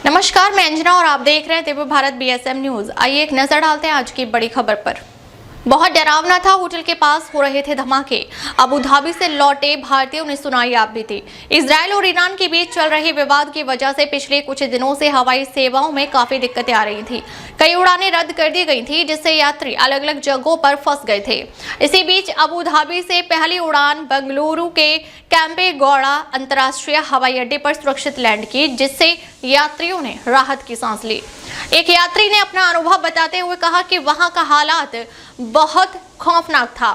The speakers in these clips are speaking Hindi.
नमस्कार, मैं अंजना और आप देख रहे हैं दिव्य भारत बीएसएम न्यूज। आइए एक नजर डालते हैं आज की बड़ी खबर पर। बहुत डरावना था, होटल के पास हो रहे थे धमाके। अबू धाबी से लौटे भारतीयों ने सुनाई आप बीती। इजरायल और ईरान के बीच चल रहे विवाद की वजह से पिछले कुछ दिनों से हवाई सेवाओं में काफी दिक्कतें आ रही थी। कई उड़ानें रद्द कर दी गई थी, जिससे यात्री अलग अलग जगहों पर फंस गए थे। इसी बीच अबू धाबी से पहली उड़ान बेंगलुरु के कैंपेगौड़ा अंतर्राष्ट्रीय हवाई अड्डे पर सुरक्षित लैंड की, जिससे यात्रियों ने राहत की सांस ली। एक यात्री ने अपना अनुभव बताते हुए कहा कि वहां का हालात बहुत खौफनाक था।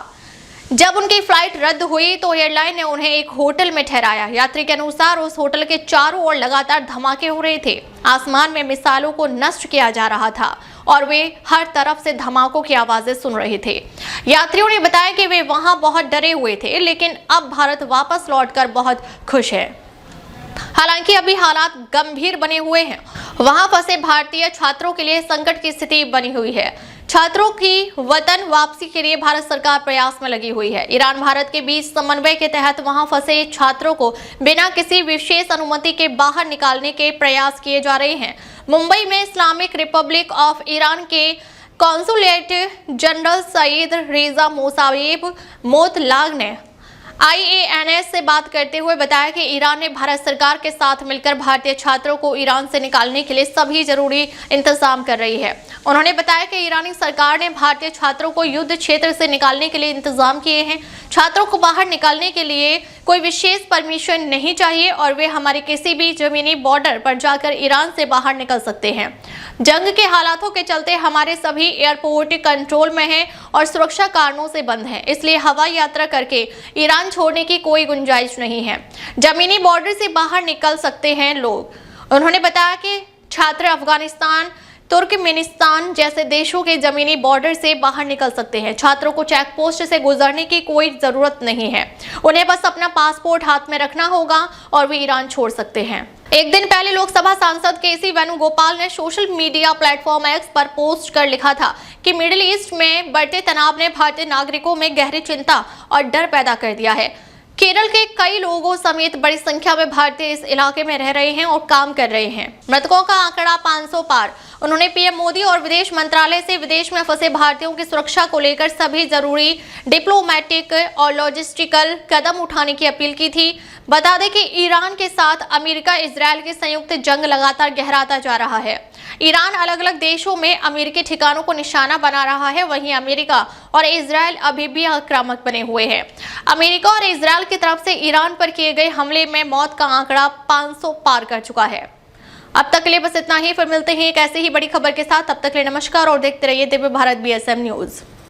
जब उनकी फ्लाइट रद्द हुई तो एयरलाइन ने उन्हें एक होटल में ठहराया। यात्री के अनुसार उस होटल के चारों ओर लगातार धमाके हो रहे थे। आसमान में मिसाइलों को नष्ट किया जा रहा था और वे हर तरफ से धमाकों की आवाजें सुन रहे थे। यात्रियों ने बताया कि वे वहां बहुत डरे हुए थे, लेकिन अब भारत वापस लौटकर बहुत खुश है। हालांकि अभी हालात गंभीर बने हुए हैं। वहां फंसे भारतीय छात्रों के लिए संकट की स्थिति बनी हुई है। छात्रों की वतन वापसी के लिए भारत सरकार प्रयास में लगी हुई है। ईरान भारत के बीच समन्वय के तहत वहां फंसे छात्रों को बिना किसी विशेष अनुमति के बाहर निकालने के प्रयास किए जा रहे हैं। मुंबई में इस्लामिक रिपब्लिक ऑफ ईरान के कॉन्सुलेट जनरल सईद रेजा मोसावेब मोतलाग ने IANS से बात करते हुए बताया कि ईरान ने भारत सरकार के साथ मिलकर भारतीय छात्रों को ईरान से निकालने के लिए सभी जरूरी इंतजाम कर रही है। उन्होंने बताया कि ईरानी सरकार ने भारतीय छात्रों को युद्ध क्षेत्र से निकालने के लिए इंतजाम किए हैं। छात्रों को बाहर निकालने के लिए कोई विशेष परमिशन नहीं चाहिए और वे हमारे किसी भी जमीनी बॉर्डर पर जाकर ईरान से बाहर निकल सकते हैं। जंग के हालातों के चलते हमारे सभी एयरपोर्ट कंट्रोल में हैं और सुरक्षा कारणों से बंद हैं, इसलिए हवाई यात्रा करके ईरान छोड़ने की कोई गुंजाइश नहीं है। जमीनी बॉर्डर से बाहर निकल सकते हैं लोग। उन्होंने बताया कि छात्र अफगानिस्तान, तुर्कमेनिस्तान जैसे देशों के जमीनी बॉर्डर से बाहर निकल सकते हैं। छात्रों को चेक पोस्ट से गुजरने की कोई जरूरत नहीं है। उन्हें बस अपना पासपोर्ट हाथ में रखना होगा और वे ईरान छोड़ सकते हैं। एक दिन पहले लोकसभा सांसद केसी वेणुगोपाल ने सोशल मीडिया प्लेटफॉर्म एक्स पर पोस्ट कर लिखा था कि मिडिल ईस्ट में बढ़ते तनाव ने भारतीय नागरिकों में गहरी चिंता और डर पैदा कर दिया है। केरल के कई लोगों समेत बड़ी संख्या में भारतीय इस इलाके में रह रहे हैं और काम कर रहे हैं। मृतकों का आंकड़ा 500 पार। उन्होंने पीएम मोदी और विदेश मंत्रालय से विदेश में फंसे भारतीयों की सुरक्षा को लेकर सभी जरूरी डिप्लोमेटिक और लॉजिस्टिकल कदम उठाने की अपील की थी। बता दें कि ईरान के साथ अमेरिका इजरायल की संयुक्त जंग लगातार गहराता जा रहा है। ईरान अलग अलग देशों में अमेरिकी ठिकानों को निशाना बना रहा है। वहीं अमेरिका और इजरायल अभी भी आक्रामक बने हुए हैं। अमेरिका और इजरायल की तरफ से ईरान पर किए गए हमले में मौत का आंकड़ा 500 पार कर चुका है। अब तक के लिए बस इतना ही। फिर मिलते हैं एक ऐसे ही बड़ी खबर के साथ। तब तक के लिए नमस्कार और देखते रहिए दिव्य भारत BSM न्यूज।